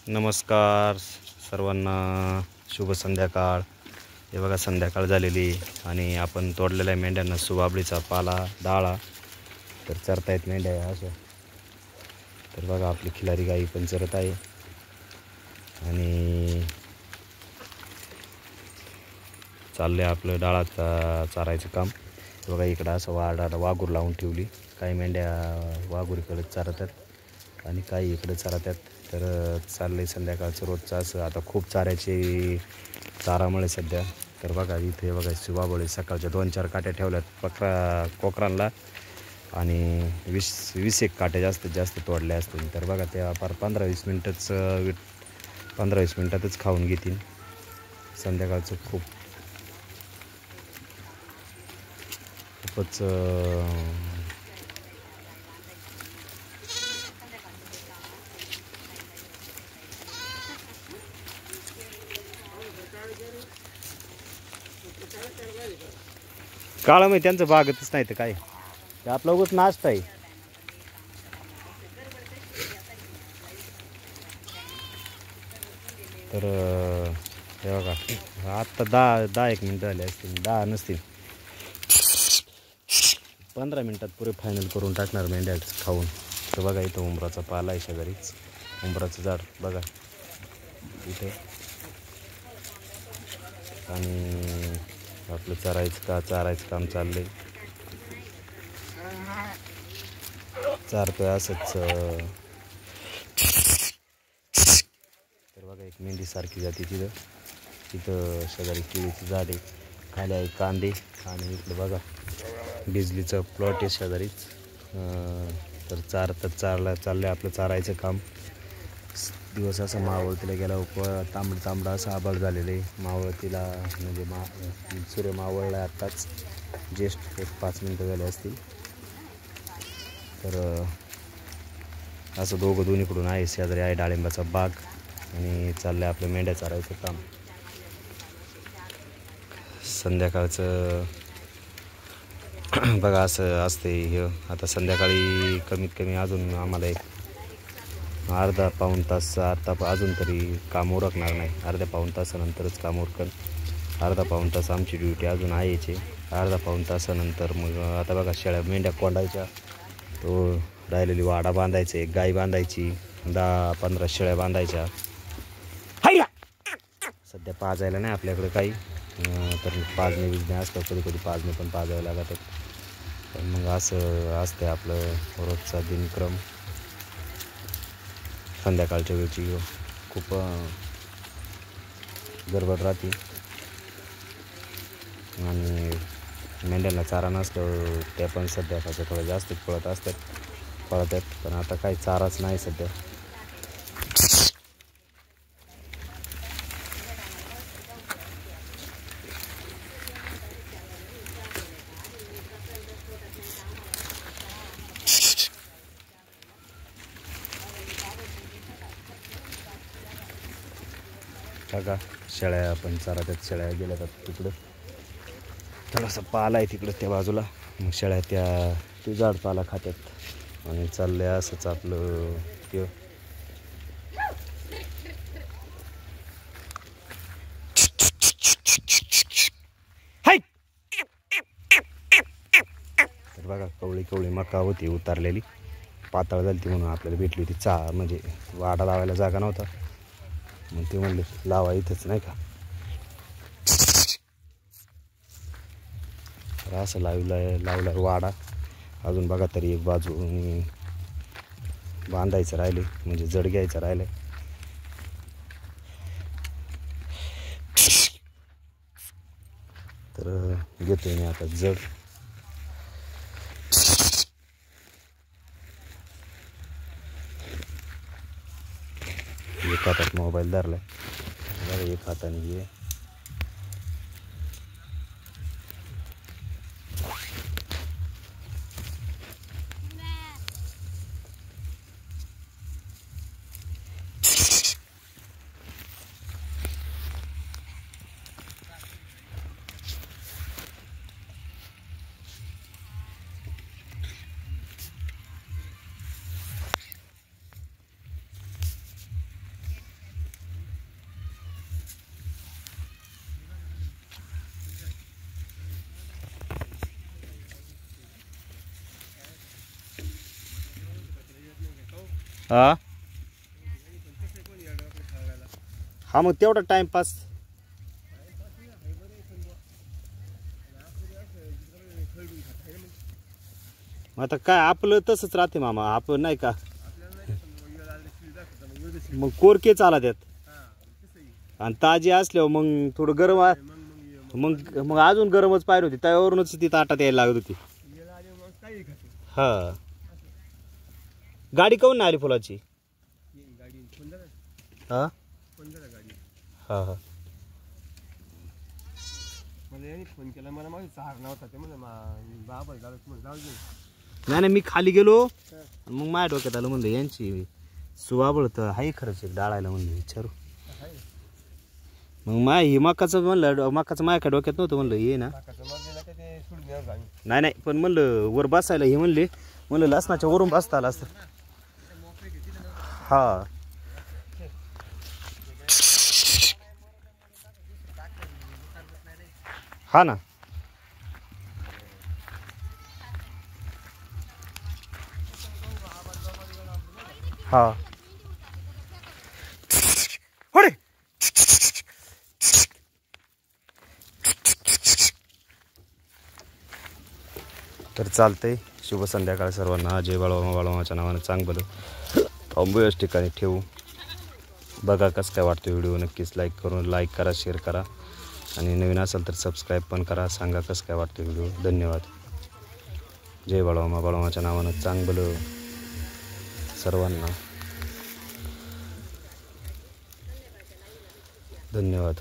नमस्कार सर्वांना, शुभ संध्याकाळ. हे बघा संध्याकाळ झालेली आणि आपण तोडलेल्या मेंढ्यांना सुबाबळीचा पाला डाळा तर चरतायत मेंढ्या असं. तर बघा आपली खिलारी गाई पण चरत आहे आणि चाललंय आपलं डाळा चारायचं काम. बघा इकडं असं वाघूर लावून ठेवली. काही मेंढ्या वाघुरीकडे चारतात आणि काही इकडे चारतात. तर चाललंय संध्याकाळचं रोजचं असं. आता खूप चाऱ्याची चारामुळे सध्या. तर बघा इथे बघा सुबाबळी सकाळच्या 2-4 काट्या ठेवल्यात कोकरांना आणि 20 एक काट्या जास्तीत जास्त तोडल्या असतील. तर बघा त्या फार 15-20 मिनटातच खाऊन घेतील. संध्याकाळचं खूपच काळं माहिती त्यांचं बागतच नाही तर काय. ते आपला उगाच नाश्ता आहे. तर हे बघा आत्ता 10-1 मिनटं झाली असतील, 10 नसतील. 15 मिनटात पुरे फायनल करून टाकणार मेंढ्या खाऊन. तर बघा इथं उंबराचा पाला आहे शेजारीच. उंबराचं झाड बघा इथं. आणि आपलं चारायचं काम चाललंय. चारतोय असंच. तर बघा एक मेंढी सारखी जाते तिथं शेजारी केळीचं झाड आहे, खाली आहे कांदे आणि इकडं बघा बिजलीचं प्लॉट आहे शेजारीच. तर चाललंय आपलं चारायचं काम. दिवस असं मावळतीला गेला तांबडं असं आभाळ झालेलं आहे. मावळतीला म्हणजे सूर्य मावळला आत्ताच जस्ट 5 मिनटं झाले असतील. तर असं दोन्हीकडून आहे. शेजारी आहे डाळिंबाचा बाग आणि चाललंय आपलं मेंढ्या चारायचं काम. संध्याकाळचं बघा असं असते हे. आता संध्याकाळी कमीत कमी अजून आम्हाला एक अर्धा-पाऊण तास अजून तरी काम उरकणार नाही. अर्ध्या-पाऊण तासानंतरच काम उरकन. अर्धा-पाऊण तास आमची ड्युटी अजून आहे. अर्धा-पाऊण तासानंतर मग आता बघा शेळ्या मेंढ्या कोंडायच्या, तो राहिलेली वाडा बांधायचा, एक गाय बांधायची, 10-15 शेळ्या बांधायच्या. सध्या पाजायला नाही आपल्याकडे काही, तर पाजणे असतं. कधी पाजणे पण पाजायला लागतात. पण मग असं असतं आपलं रोजचा दिनक्रम. संध्याकाळच्या वेळची खूप गडबड राहते आणि मेंढ्यांना चारा नसतं. त्या पण सध्या थोडं जास्त पळतात. पण आता काही चाराच नाही सध्या. बघा शेळ्या आपण चारात्यात. शेळ्या गेल्या तर तिकडं थोडासा पाला आहे तिकडं त्या बाजूला. मग शेळ्या ते झाड पाला खात्यात आणि चाललंय असंच आपलं ते. तर बघा कवळी मका होती उतारलेली, पातळ झाली ती म्हणून आपल्याला भेटली होती. म्हणजे वाडा लावायला जागा नव्हता, मग ते म्हणले लावा इथंच नाही का. तर असं लावलाय वाडा. अजून बघा तरी एक बाजू बांधायचं राहिले, म्हणजे जड घ्यायचं राहिलंय. तर घेतोय मी आता जड. एक हातात मोबाईल धरलाय बघा, एक हाताने घे. हा हा मग तेवढा टाइमपास. आता काय आपलं तसंच राहते मामा, आपण नाही का मग कोरके चाला त्यात आणि ताजी असल्यावर मग थोडं गरम मग मग अजून गरमच पाहिजे होती, त्यावरूनच ती ताटात यायला लागत होती. हा गाडी काऊन नाही आली फुलाची? हा हा हा फोन केला मला, माझी सहार नव्हता ते म्हणलं बाबा जाऊ दे. नाही मी खाली गेलो मग माझ्या डोक्यात आलं, म्हणलं यांची सुवाबळ तर हाय खरंच डाळायला, म्हणलं विचारू. मग ही मकाचं म्हणलं, मकाचं माझ्या डोक्यात नव्हतं, म्हणलं ये ना. नाही पण म्हणलं वर बसायला हे म्हणले, म्हणलं लसणाच्या वरून बसता आलं असतं. हा हा ना. हा होडे तर चालतंय. शुभ संध्याकाळ सर्वांना. जय बाळवामाच्या नावानं चांगलं थांबू याच ठिकाणी ठेवू. बघा कसं काय वाटतं व्हिडिओ, नक्कीच लाईक करा, शेअर करा आणि नवीन असेल तर सबस्क्राईब पण करा. सांगा कसं काय वाटतं व्हिडिओ. धन्यवाद. जय बाळवामाच्या नावानं चांगलं सर्वांना. धन्यवाद.